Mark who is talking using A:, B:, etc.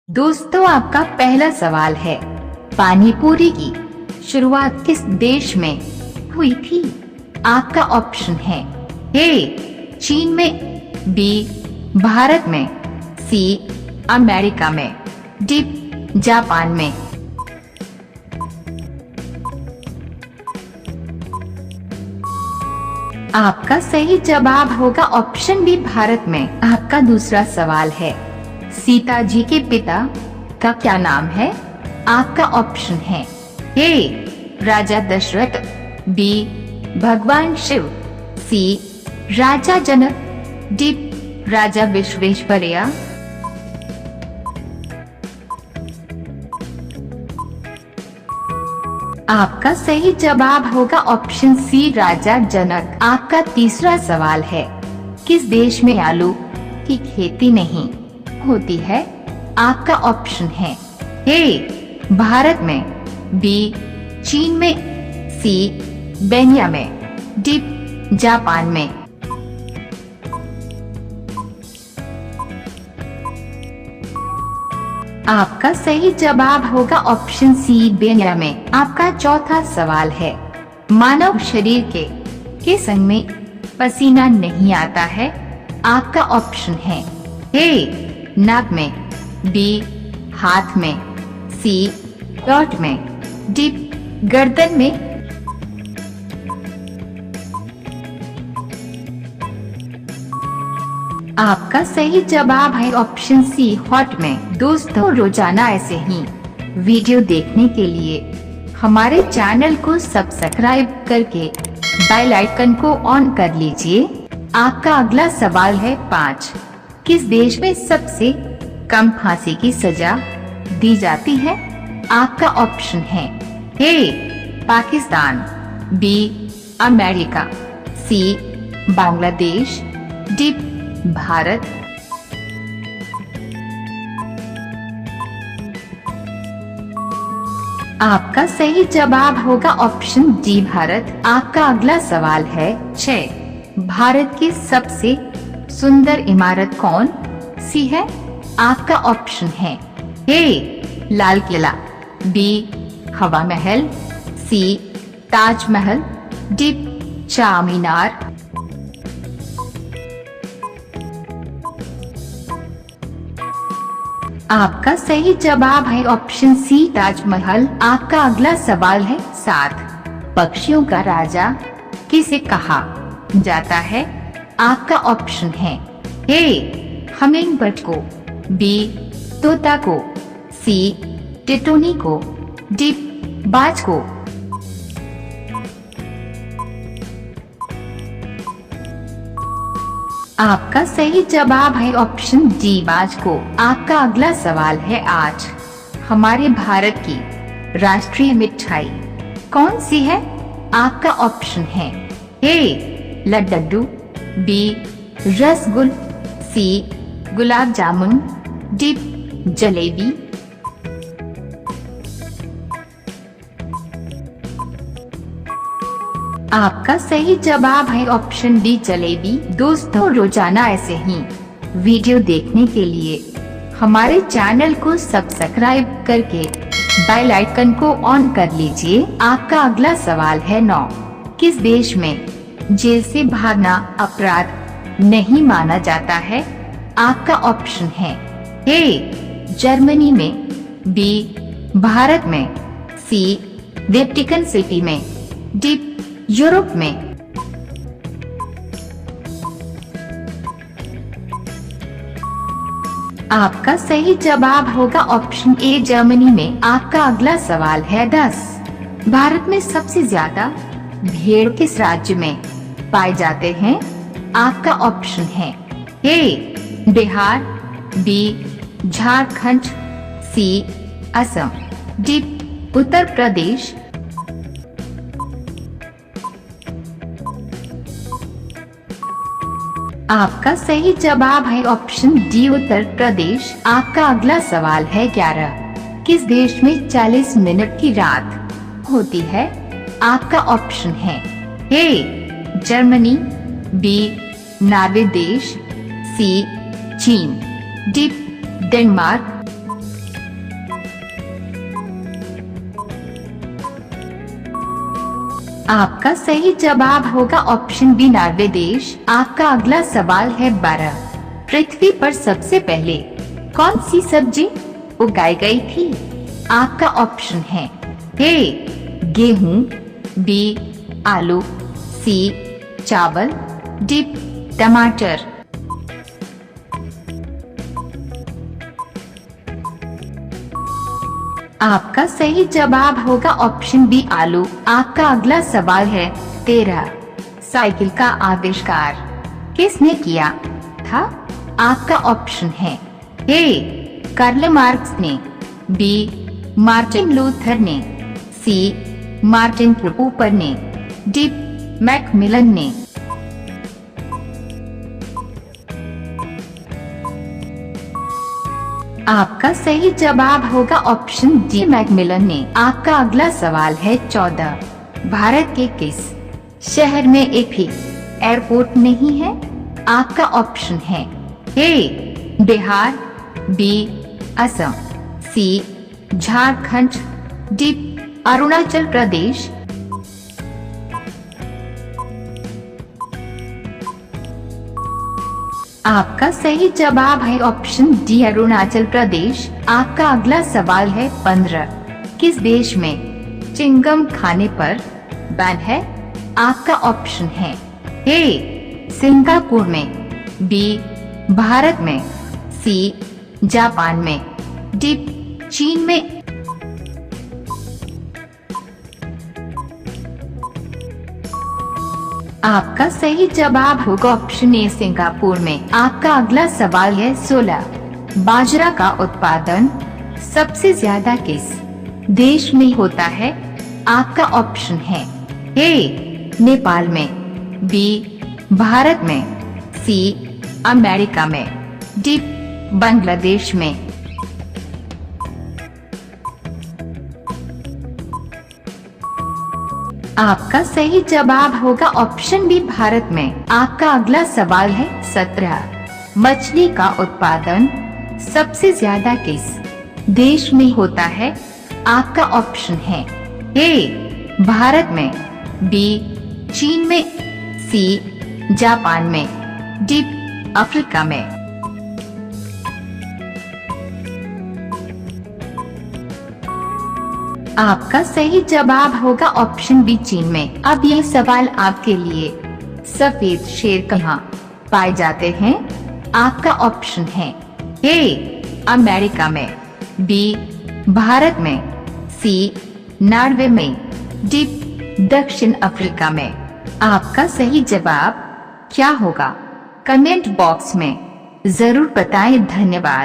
A: दोस्तों, आपका पहला सवाल है, पानी पूरी की शुरुआत किस देश में हुई थी? आपका ऑप्शन है ए चीन में, बी भारत में, सी अमेरिका में, डी जापान में। आपका सही जवाब होगा ऑप्शन बी भारत में। आपका दूसरा सवाल है, सीता जी के पिता का क्या नाम है? आपका ऑप्शन है ए राजा दशरथ, बी भगवान शिव, सी राजा जनक, डी राजा विश्वेश्वरैया। आपका सही जवाब होगा ऑप्शन सी राजा जनक। आपका तीसरा सवाल है, किस देश में आलू की खेती नहीं होती है? आपका ऑप्शन है ए भारत में, बी चीन में, सी बेनिया में, डी जापान में। आपका सही जवाब होगा ऑप्शन सी बेनिया में। आपका चौथा सवाल है, मानव शरीर के किस अंग में पसीना नहीं आता है? आपका ऑप्शन है ए नाक में, बी हाथ में, सी पेट में, डी गर्दन में। आपका सही जवाब है ऑप्शन सी हॉट में। दोस्तों, रोजाना ऐसे ही वीडियो देखने के लिए हमारे चैनल को सब्सक्राइब करके बेल आइकन को ऑन कर लीजिए। आपका अगला सवाल है 5, किस देश में सबसे कम फांसी की सजा दी जाती है? आपका ऑप्शन है ए पाकिस्तान, बी अमेरिका, सी बांग्लादेश, डी भारत। आपका सही जवाब होगा ऑप्शन डी भारत। आपका अगला सवाल है 6, भारत की सबसे सुंदर इमारत कौन सी है? आपका ऑप्शन है ए लाल किला, बी हवा महल, सी ताजमहल, डी चार मीनार। आपका सही जवाब है ऑप्शन सी ताजमहल। आपका अगला सवाल है 7, पक्षियों का राजा किसे कहा जाता है? आपका ऑप्शन है ए हमिंग बर्ड को, बी तोता को, सी टिटोनी को, डी बाज को। आपका सही जवाब है ऑप्शन डी बाज को। आपका अगला सवाल है 8, हमारे भारत की राष्ट्रीय मिठाई कौन सी है? आपका ऑप्शन है ए लड्डू, बी रसगुल, सी गुलाब जामुन, डी जलेबी। आपका सही जवाब है ऑप्शन डी जलेबी। दोस्तों, रोजाना ऐसे ही वीडियो देखने के लिए हमारे चैनल को सब्सक्राइब करके बेल आइकन को ऑन कर लीजिए। आपका अगला सवाल है 9, किस देश में जेल से भागना अपराध नहीं माना जाता है? आपका ऑप्शन है ए जर्मनी में, बी भारत में, सी वेटिकन सिटी में, डी यूरोप में। आपका सही जवाब होगा ऑप्शन ए जर्मनी में। आपका अगला सवाल है 10, भारत में सबसे ज्यादा भेड़ किस राज्य में पाए जाते हैं? आपका ऑप्शन है ए बिहार, बी झारखंड, सी असम, डी उत्तर प्रदेश। आपका सही जवाब है ऑप्शन डी उत्तर प्रदेश। आपका अगला सवाल है 11, किस देश में 40 मिनट की रात होती है? आपका ऑप्शन है ए जर्मनी, बी नॉर्वे देश, सी चीन, डी डेनमार्क। आपका सही जवाब होगा ऑप्शन बी नॉर्वे देश। आपका अगला सवाल है 12। पृथ्वी पर सबसे पहले कौन सी सब्जी उगाई गई थी? आपका ऑप्शन है ए गेहूं, बी आलू, सी चावल, डी टमाटर। आपका सही जवाब होगा ऑप्शन बी आलू। आपका अगला सवाल है 13। साइकिल का आविष्कार किसने किया था? आपका ऑप्शन है ए कार्ल मार्क्स ने, बी मार्टिन लूथर ने, सी मार्टिन कूपर ने, डी मैकमिलन ने। आपका सही जवाब होगा ऑप्शन डी मैकमिलन ने। आपका अगला सवाल है 14। भारत के किस शहर में एक भी एयरपोर्ट नहीं है? आपका ऑप्शन है ए बिहार, बी असम, सी झारखंड, डी अरुणाचल प्रदेश। आपका सही जवाब है ऑप्शन डी अरुणाचल प्रदेश। आपका अगला सवाल है 15। किस देश में चिंगम खाने पर बैन है? आपका ऑप्शन है ए सिंगापुर में, बी भारत में, सी जापान में, डी चीन में। आपका सही जवाब होगा ऑप्शन ए सिंगापुर में। आपका अगला सवाल है 16। बाजरा का उत्पादन सबसे ज्यादा किस देश में होता है? आपका ऑप्शन है ए नेपाल में, बी भारत में, सी अमेरिका में, डी बांग्लादेश में। आपका सही जवाब होगा ऑप्शन बी भारत में। आपका अगला सवाल है 17। मछली का उत्पादन सबसे ज्यादा किस देश में होता है? आपका ऑप्शन है ए भारत में, बी चीन में, सी जापान में, डी अफ्रीका में। आपका सही जवाब होगा ऑप्शन बी चीन में। अब यह सवाल आपके लिए, सफेद शेर कहाँ पाए जाते हैं? आपका ऑप्शन है ए अमेरिका में, बी भारत में, सी नॉर्वे में, डी दक्षिण अफ्रीका में। आपका सही जवाब क्या होगा? कमेंट बॉक्स में जरूर बताएं। धन्यवाद।